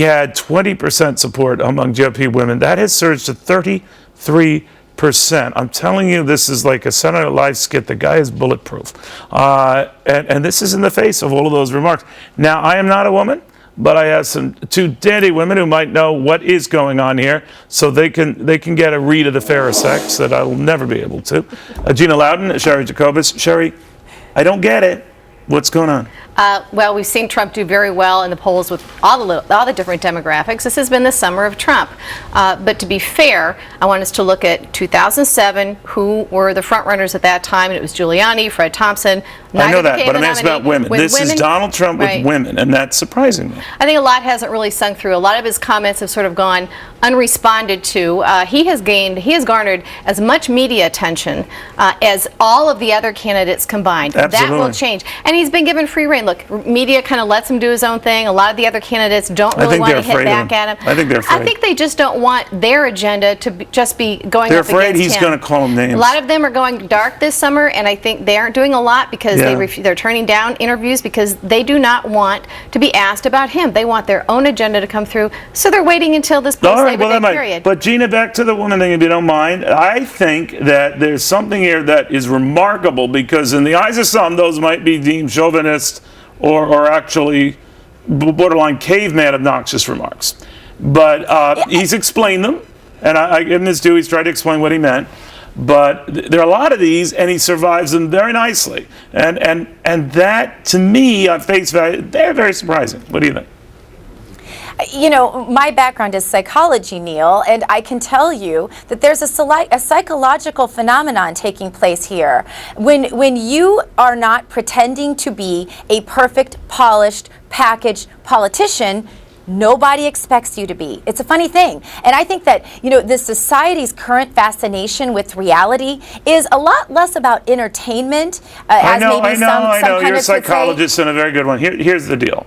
had 20% support among GOP women. That has surged to 33%. I'm telling you, this is like a Saturday Night Live skit. The guy is bulletproof. And this is in the face of all of those remarks. Now, I am not a woman, but I have two dandy women who might know what is going on here, so they can get a read of the fairer sex that I will never be able to. Gina Loudon, Cheri Jacobus. Cheri, I don't get it. What's going on? Well, we've seen Trump do very well in the polls with all the different demographics. This has been the summer of Trump. But to be fair, I want us to look at 2007, who were the front runners at that time, and it was Giuliani, Fred Thompson. I know that, but I'm asking about women. This is Donald Trump with women, and that's surprising me. I think a lot hasn't really sunk through. A lot of his comments have sort of gone unresponded to. He has garnered as much media attention as all of the other candidates combined. Absolutely. That will change. And he's been given free rein. Look, media kind of lets him do his own thing. A lot of the other candidates don't really want to hit back at him. I think they're afraid. I think they just don't want their agenda to just be going they're up against him. They're afraid he's going to call them names. A lot of them are going dark this summer, and I think they aren't doing a lot because they're turning down interviews because they do not want to be asked about him. They want their own agenda to come through, so they're waiting until this post-Labor Day period. But Gina, back to the woman thing, if you don't mind. I think that there's something here that is remarkable because in the eyes of some, those might be deemed chauvinist or actually borderline caveman obnoxious remarks. But he's explained them, and I give him his due. He's tried to explain what he meant. But there are a lot of these, and he survives them very nicely. And that, to me, on face value, they're very surprising. What do you think? You know, my background is psychology, Neil, and I can tell you that there's a psychological phenomenon taking place here. When you are not pretending to be a perfect, polished, packaged politician, nobody expects you to be. It's a funny thing. And I think that, you know, this society's current fascination with reality is a lot less about entertainment, I know. You're a psychologist and a very good one. Here's the deal.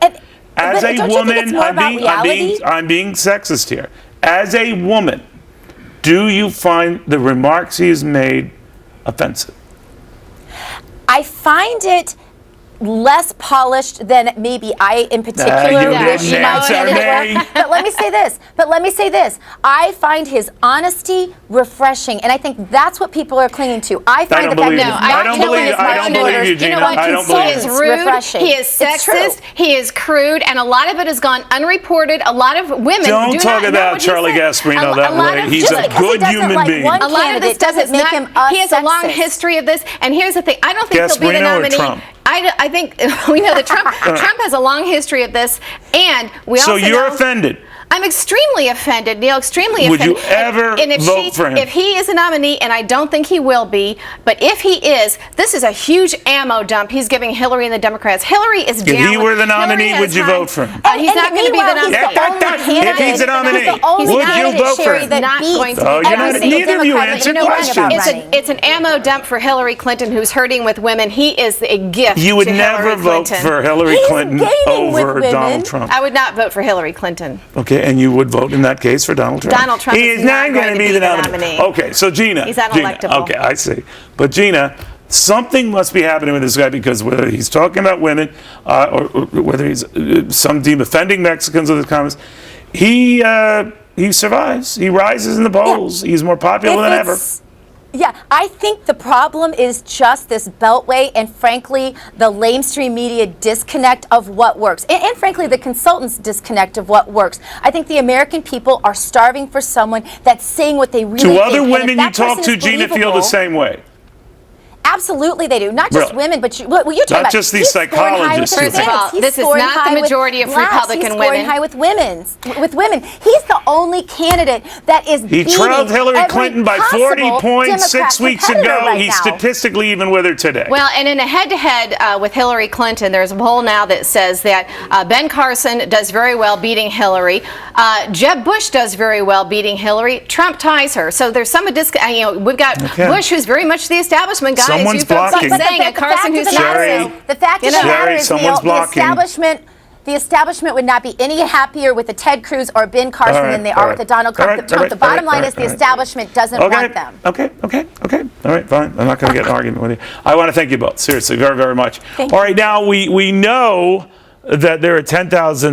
As a woman, I'm being sexist here. As a woman, do you find the remarks he has made offensive? I find it less polished than maybe I in particular. But let me say this. I find his honesty refreshing, and I think that's what people are clinging to. I don't believe you, Gina. I don't believe He is rude, he is sexist, he is crude, and a lot of it has gone unreported. A lot of women don't talk about Charlie Gasparino that way. He's a good human being. A lot of this doesn't make him he has a long history of this, and here's the thing. I don't think he'll be the nominee. I think we know that Trump has a long history of this, and we also know. So you're offended? I'm extremely offended, Neil, extremely offended. offended. Would you ever vote for him? If he is a nominee, and I don't think he will be, but if he is, this is a huge ammo dump he's giving Hillary and the Democrats. Hillary is down. If he were the nominee, would you vote for him? He's not going to be the nominee. If he's a nominee, would you vote for him? Not going to be. Neither of you answered questions. It's an ammo dump for Hillary Clinton, who's hurting with women. He is a gift. You would never vote for Hillary Clinton over Donald Trump. I would not vote for Hillary Clinton. Okay, and you would vote in that case for Donald Trump. Donald Trump is not going to be the nominee. Okay, so Gina. He's unelectable. Okay, I see. But Gina, something must be happening with this guy because whether he's talking about women or whether he's some deem offending Mexicans with his comments, he survives. He rises in the polls. He's more popular than ever. Yeah, I think the problem is just this beltway and, frankly, the lamestream media disconnect of what works. And frankly, the consultants' disconnect of what works. I think the American people are starving for someone that's saying what they really think. Do other women you talk to, Gina, feel the same way? Absolutely they do. Not just women, but what you're talking about. Not just these psychologists. First of all, this is not the majority of Republican women. He's scoring high with women. He's the only candidate that is beating He trailed Hillary Clinton by 40 points 6 weeks ago. He's statistically even with her today. Well, and in a head-to-head with Hillary Clinton, there's a poll now that says that Ben Carson does very well beating Hillary. Jeb Bush does very well beating Hillary. Trump ties her. So there's some we've got Bush, who's very much the establishment guy. Someone's blocking. The fact of the matter is, Neil, the establishment would not be any happier with a Ted Cruz or Ben Carson than they are with a Donald Trump. The bottom line is the establishment doesn't want them. Okay. All right, fine. I'm not going to get an argument with you. I want to thank you both, seriously, very, very much. All right, now we know that there are 10,000